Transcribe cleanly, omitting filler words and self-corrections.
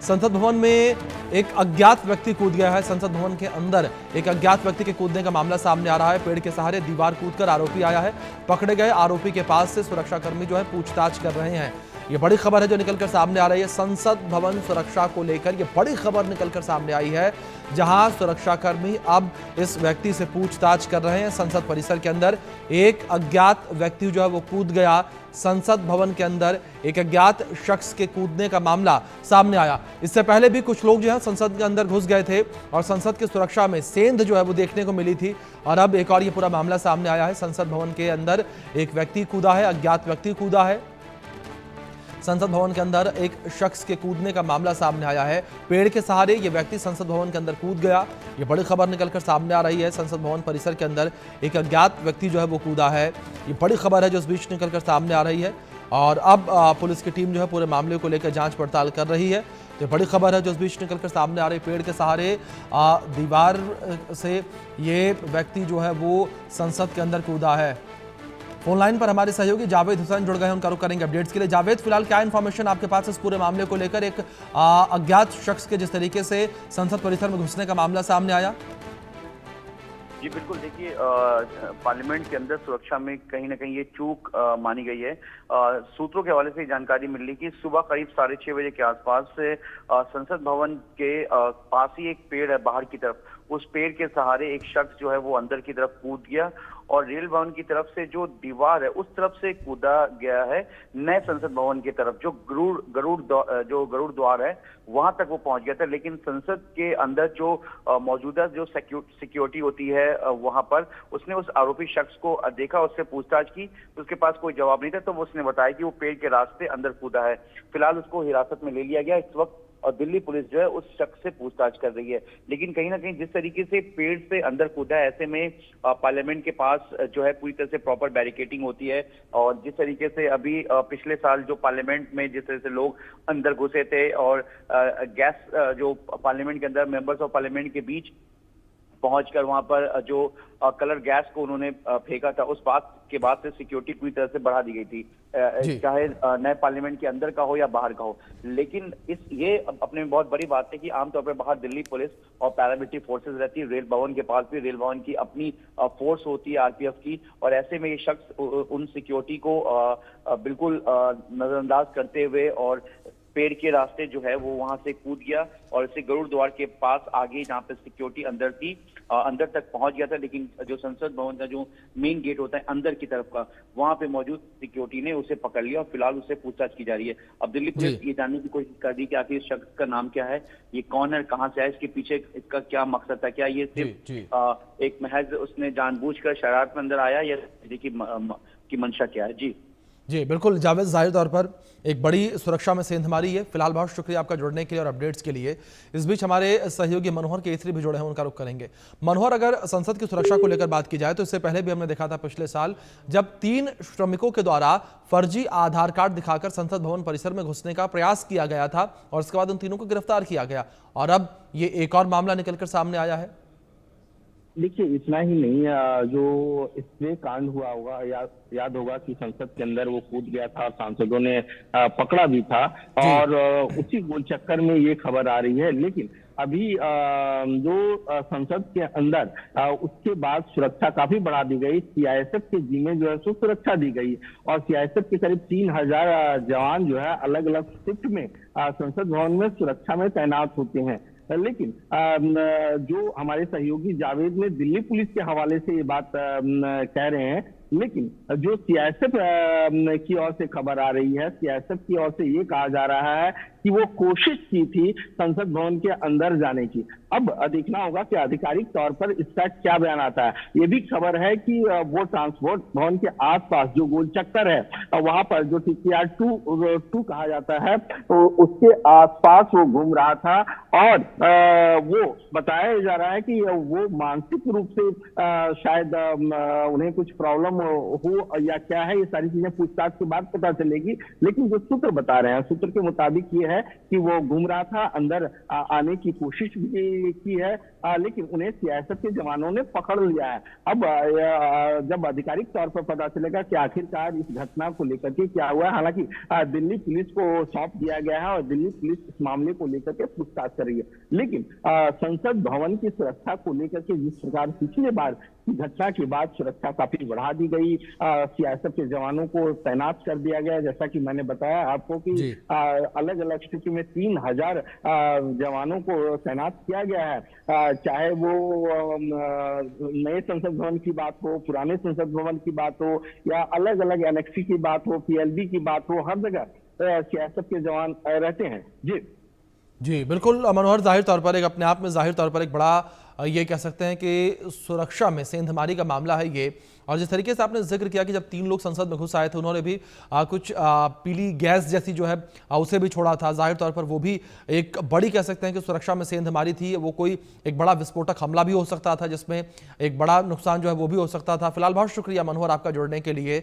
संसद भवन में एक अज्ञात व्यक्ति कूद गया है। संसद भवन के अंदर एक अज्ञात व्यक्ति के कूदने का मामला सामने आ रहा है। पेड़ के सहारे दीवार कूदकर आरोपी आया है। पकड़े गए आरोपी के पास से सुरक्षाकर्मी जो है पूछताछ कर रहे हैं। ये बड़ी खबर है जो निकलकर सामने आ रही है। संसद भवन सुरक्षा को लेकर ये बड़ी खबर निकलकर सामने आई है, जहां सुरक्षाकर्मी अब इस व्यक्ति से पूछताछ कर रहे हैं। संसद परिसर के अंदर एक अज्ञात व्यक्ति जो है वो कूद गया। संसद भवन के अंदर एक अज्ञात शख्स के कूदने का मामला सामने आया। इससे पहले भी कुछ लोग जो है संसद के अंदर घुस गए थे और संसद की सुरक्षा में सेंध जो है वो देखने को मिली थी। और अब एक और ये पूरा मामला सामने आया है। संसद भवन के अंदर एक व्यक्ति कूदा है, अज्ञात व्यक्ति कूदा है। संसद भवन के अंदर एक शख्स के कूदने का मामला सामने आया है। पेड़ के सहारे ये व्यक्ति संसद भवन के अंदर कूद गया। ये बड़ी खबर निकलकर सामने आ रही है। संसद भवन परिसर के अंदर एक अज्ञात व्यक्ति जो है वो कूदा है। ये बड़ी खबर है जो इस बीच निकलकर सामने आ रही है। और अब पुलिस की टीम जो है पूरे मामले को लेकर जांच पड़ताल कर रही है। तो बड़ी खबर है जो इस बीच निकलकर सामने आ रही है। पेड़ के सहारे दीवार से ये व्यक्ति जो है वो संसद के अंदर कूदा है। फोन लाइन पर हमारे सहयोगी जावेद हुसैन जुड़ गए हैं, उनका रुख करेंगे अपडेट्स के लिए। जावेद, फिलहाल क्या इन्फॉर्मेशन आपके पास इस पूरे मामले को लेकर, एक अज्ञात शख्स के जिस तरीके से संसद परिसर में घुसने का मामला सामने आया? जी बिल्कुल, देखिए पार्लियामेंट के अंदर सुरक्षा में कहीं ना कहीं ये चूक मानी गई है। सूत्रों के हवाले से जानकारी मिल रही कि सुबह करीब 6:30 बजे के आसपास से संसद भवन के पास ही एक पेड़ है बाहर की तरफ, उस पेड़ के सहारे एक शख्स जो है वो अंदर की तरफ कूद गया और रेल भवन की तरफ से जो दीवार है उस तरफ से कूदा गया है नए संसद भवन की तरफ। जो गरुड़ द्वार है वहां तक वो पहुंच गया था, लेकिन संसद के अंदर जो मौजूदा जो सिक्योरिटी होती है वहां पर उसने उस आरोपी शख्स को देखा, उससे पूछताछ की तो उसके पास कोई जवाब नहीं था। तो उसने बताया कि वो पेड़ के रास्ते अंदर कूदा है। फिलहाल उसको हिरासत में ले लिया गया इस वक्त और दिल्ली पुलिस जो है उस शख्स से पूछताछ कर रही है। लेकिन कहीं ना कहीं जिस तरीके से पेड़ से अंदर कूदा है, ऐसे में पार्लियामेंट के पास जो है पूरी तरह से प्रॉपर बैरिकेडिंग होती है। और जिस तरीके से अभी पिछले साल जो पार्लियामेंट में जिस तरह से लोग अंदर घुसे थे और गैस जो पार्लियामेंट के अंदर मेंबर्स ऑफ पार्लियामेंट के बीच पहुंचकर वहां पर जो कलर गैस को उन्होंने फेंका था, उस बात के बाद से सिक्योरिटी पूरी तरह से बढ़ा दी गई थी, चाहे नए पार्लियामेंट के अंदर का हो या बाहर का हो। लेकिन ये अपने में बहुत बड़ी बात है कि आमतौर पर बाहर दिल्ली पुलिस और पैरामिलिट्री फोर्सेस रहती है, रेल भवन के पास भी रेल भवन की अपनी फोर्स होती है आरपीएफ की। और ऐसे में ये शख्स उन सिक्योरिटी को बिल्कुल नजरअंदाज करते हुए और पेड़ के रास्ते जो है वो वहां से कूद गया और इसे गरुड़ द्वार के पास आगे जहां पे सिक्योरिटी अंदर थी अंदर तक पहुंच गया था। लेकिन जो संसद भवन का जो मेन गेट होता है अंदर की तरफ का, वहां पे मौजूद सिक्योरिटी ने उसे पकड़ लिया और फिलहाल उससे पूछताछ की जा रही है। अब दिल्ली पुलिस ये जानने की कोशिश कर रही है कि आखिर इस शख्स का नाम क्या है, ये कौन है, कहाँ से आया, इसके पीछे इसका क्या मकसद था, क्या ये सिर्फ एक महज उसने जानबूझकर शरारत में अंदर आया या की मंशा क्या है? जी बिल्कुल जावेद, जाहिर तौर पर एक बड़ी सुरक्षा में सेंध मारी है। फिलहाल बहुत शुक्रिया आपका जुड़ने के लिए और अपडेट्स के लिए। इस बीच हमारे सहयोगी मनोहर केसरी भी जुड़े हैं, उनका रुख करेंगे। मनोहर, अगर संसद की सुरक्षा को लेकर बात की जाए तो इससे पहले भी हमने देखा था पिछले साल जब 3 श्रमिकों के द्वारा फर्जी आधार कार्ड दिखाकर संसद भवन परिसर में घुसने का प्रयास किया गया था और उसके बाद उन तीनों को गिरफ्तार किया गया और अब ये एक और मामला निकलकर सामने आया है। देखिए, इतना ही नहीं, जो स्प्रे कांड हुआ होगा, याद होगा कि संसद के अंदर वो कूद गया था और सांसदों ने पकड़ा भी था और उसी गोल चक्कर में ये खबर आ रही है। लेकिन अभी जो संसद के अंदर उसके बाद सुरक्षा काफी बढ़ा दी गई। सीआईएसएफ के जिम्मे जो है सो सुरक्षा दी गई और सीआईएसएफ के करीब 3000 जवान जो है अलग अलग शिफ्ट में संसद भवन में सुरक्षा में तैनात होते हैं। लेकिन जो हमारे सहयोगी जावेद ने दिल्ली पुलिस के हवाले से ये बात कह रहे हैं, लेकिन जो सीआईएसएफ की ओर से खबर आ रही है, सीआईएसएफ की ओर से ये कहा जा रहा है कि वो कोशिश की थी संसद भवन के अंदर जाने की। अब देखना होगा कि आधिकारिक तौर पर इसका क्या बयान आता है। ये भी खबर है कि वो ट्रांसपोर्ट भवन के आसपास जो गोल चक्कर है वहां पर जो TPR 2 कहा जाता है तो उसके आसपास वो घूम रहा था और वो बताया जा रहा है कि वो मानसिक रूप से शायद उन्हें कुछ प्रॉब्लम हो या क्या है, ये सारी चीजें पूछताछ के बाद पता चलेगी। लेकिन जो सूत्र बता रहे हैं, सूत्र के मुताबिक ये है कि वो घूम रहा था, अंदर आने की कोशिश भी की है, लेकिन उन्हें सीआईएसएफ के जवानों ने पकड़ लिया है। अब जब आधिकारिक तौर पर पता चलेगा कि आखिरकार इस घटना को लेकर के क्या हुआ है। हालांकि दिल्ली पुलिस को सौंप दिया गया है और दिल्ली पुलिस इस मामले को लेकर के पूछताछ कर रही है। लेकिन संसद भवन की सुरक्षा को लेकर के जिस प्रकार पिछले बार की घटना के बाद सुरक्षा काफी बढ़ा दी गई, सीआईएसएफ के जवानों को तैनात कर दिया गया, जैसा कि मैंने बताया आपको कि अलग अलग स्थिति में 3000 जवानों को तैनात किया गया है। चाहे वो नए संसद भवन की बात हो, पुराने संसद भवन की बात हो, या अलग अलग एनेक्सी की बात हो, पीएलबी की बात हो, हर जगह सीआईएसएफ के जवान रहते हैं। जी बिल्कुल मनोहर, जाहिर तौर पर एक अपने आप में जाहिर तौर पर एक बड़ा ये कह सकते हैं कि सुरक्षा में सेंधमारी का मामला है ये। और जिस तरीके से आपने जिक्र किया कि जब 3 लोग संसद में घुस आए थे, उन्होंने भी कुछ पीली गैस जैसी जो है उसे भी छोड़ा था, जाहिर तौर पर वो भी एक बड़ी कह सकते हैं कि सुरक्षा में सेंधमारी थी। वो कोई एक बड़ा विस्फोटक हमला भी हो सकता था जिसमें एक बड़ा नुकसान जो है वो भी हो सकता था। फिलहाल बहुत शुक्रिया मनोहर आपका जुड़ने के लिए।